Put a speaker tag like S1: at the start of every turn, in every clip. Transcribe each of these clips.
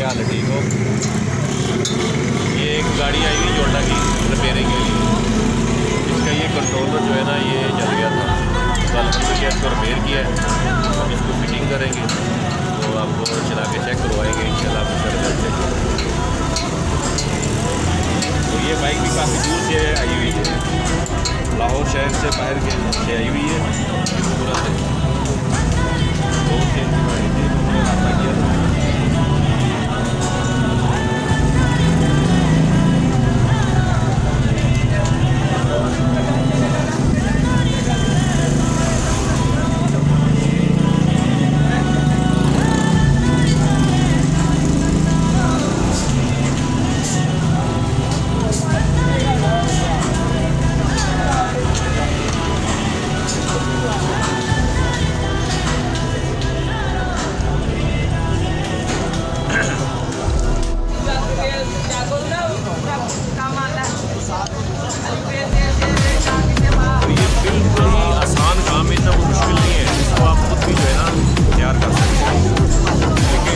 S1: क्या हाल है, ठीक हो? ये एक गाड़ी आई हुई जोड़ा की रिपेयरिंग के लिए। इसका ये कंट्रोलर जो है ना ये जल गया था, तो अलहमदिल्ला इसको रिपेयर किया है। हम इसको फिटिंग करेंगे तो आपको चला के चेक करवाएंगे इंशाल्लाह आपको रिजल्ट चेक करेंगे। तो ये बाइक भी काफ़ी दूर से आई हुई है, लाहौर शहर से बाहर के से आई हुई है। पूरा से 2-3 दिन आई थी, तो रब्ता किया था।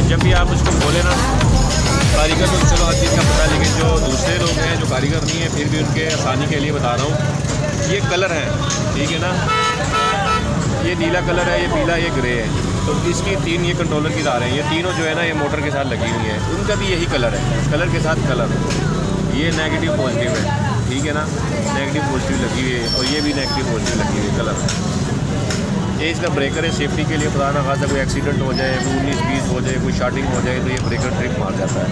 S1: जब भी आप उसको खोले ना, कारीगर तो चलो हर चीज़ का पता है, लेकिन जो दूसरे लोग हैं जो कारीगर नहीं है फिर भी उनके आसानी के लिए बता रहा हूँ। ये कलर है, ठीक है ना, ये नीला कलर है, ये पीला, ये ग्रे है। तो इसकी 3 ये कंट्रोलर की तारें हैं, ये तीनों जो है ना ये मोटर के साथ लगी हुई है। उनका भी यही कलर है, कलर के साथ कलर। ये नेगेटिव पॉजिटिव है, ठीक है ना, नेगेटिव पॉजिटिव लगी हुई है, और ये भी नेगेटिव पॉजिटिव लगी हुई है कलर। ये इसका ब्रेकर है सेफ्टी के लिए, खुदा ना खासा कोई एक्सीडेंट हो जाए, 19-20 हो जाए, कोई शॉर्टिंग हो जाए तो ये ब्रेकर ट्रिप मार जाता है,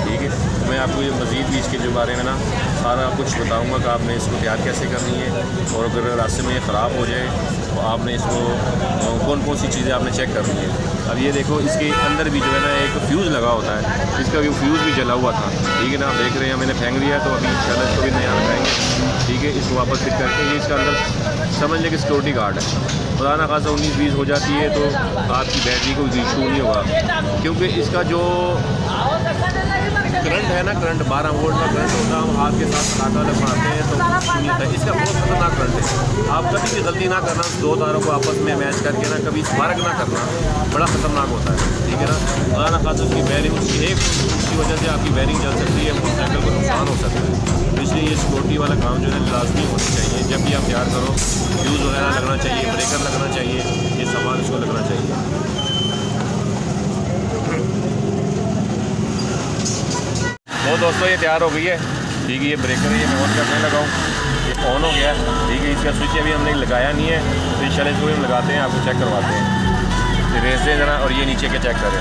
S1: ठीक है। तो मैं आपको ये मज़ीद भी इसके जो बारे में ना सारा कुछ बताऊंगा कि आपने इसको तैयार कैसे करनी है, और अगर रास्ते में ये ख़राब हो जाए तो आपने इसको कौन कौन सी चीज़ें आपने चेक करनी है। अब ये देखो इसके अंदर भी जो है ना एक फ्यूज़ लगा होता है, इसका भी फ्यूज़ भी जला हुआ था, ठीक है ना, आप देख रहे हैं मैंने फेंक दिया, तो अभी इंशाल्लाह इसको भी नया लगाएंगे, ठीक है। इसको वापस फिट करके ये इसका अंदर समझ लें कि सिक्योरिटी गार्ड है। खुदा ना खासा 19-20 हो जाती है तो आपकी बैटरी को इशू नहीं होगा, क्योंकि इसका जो करंट है ना, करंट 12 वोल्ट का करंट होता है, हम हाथ के साथ धागा लगवाते हैं तो नहीं होता है। इसका बहुत खतरनाक करंट है। आप कभी भी गलती ना करना, 2 तारों को आपस में मैच करके ना कभी स्पार्क ना करना, बड़ा ख़तरनाक होता है, ठीक है ना। खुदा ना खासा उसकी बैरिंग उसकी वजह से आपकी बैरिंग जल सकती है, मोटरसाइकिल को नुकसान हो सकता है। इसलिए ये सिक्योरिटी वाला काम जो है लाजमी होना चाहिए। जब भी आप तैयार करो फ्यूज़ वगैरह लगना चाहिए, ब्रेकर लगना चाहिए, ये सामान इसको लगना चाहिए। तो दोस्तों ये तैयार हो गई है, ठीक है। ये ब्रेकर है, ये मैं ऑन करने लगा हूँ, ये ऑन हो गया है, ठीक है। इसका स्विच अभी हमने लगाया नहीं है, तो इंशाल्लाह इसको हम लगाते हैं, आपको चेक करवाते हैं। रेस दे ज़रा, और ये नीचे के चेक करें,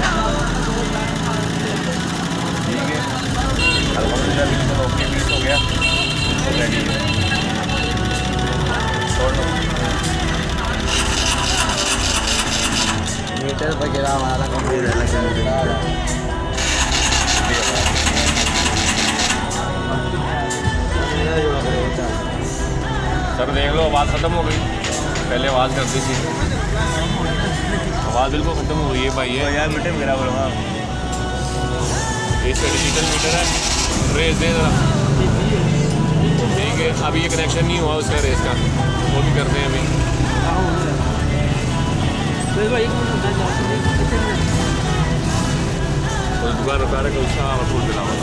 S1: ठीक है। अल्हम्दुलिल्लाह बिल्कुल ओके, 20 हो गया, बिल्कुल रेडी है।
S2: मीटर वगैरह हमारा कंप्लीट है,
S1: सर देख लो आवाज़ ख़त्म हो गई, पहले आवाज़ करती थी, आवाज़ बिल्कुल ख़त्म हो गई है भाई। ये
S2: यार मीटर मेरा बोला,
S1: इसका डिजिटल मीटर है, रेस दे ज़रा, ठीक है। अभी ये कनेक्शन नहीं हुआ उसका रेस का, वो भी करते हैं अभी। उस दुकान रुका रहे उसका फूल मिला हुआ है।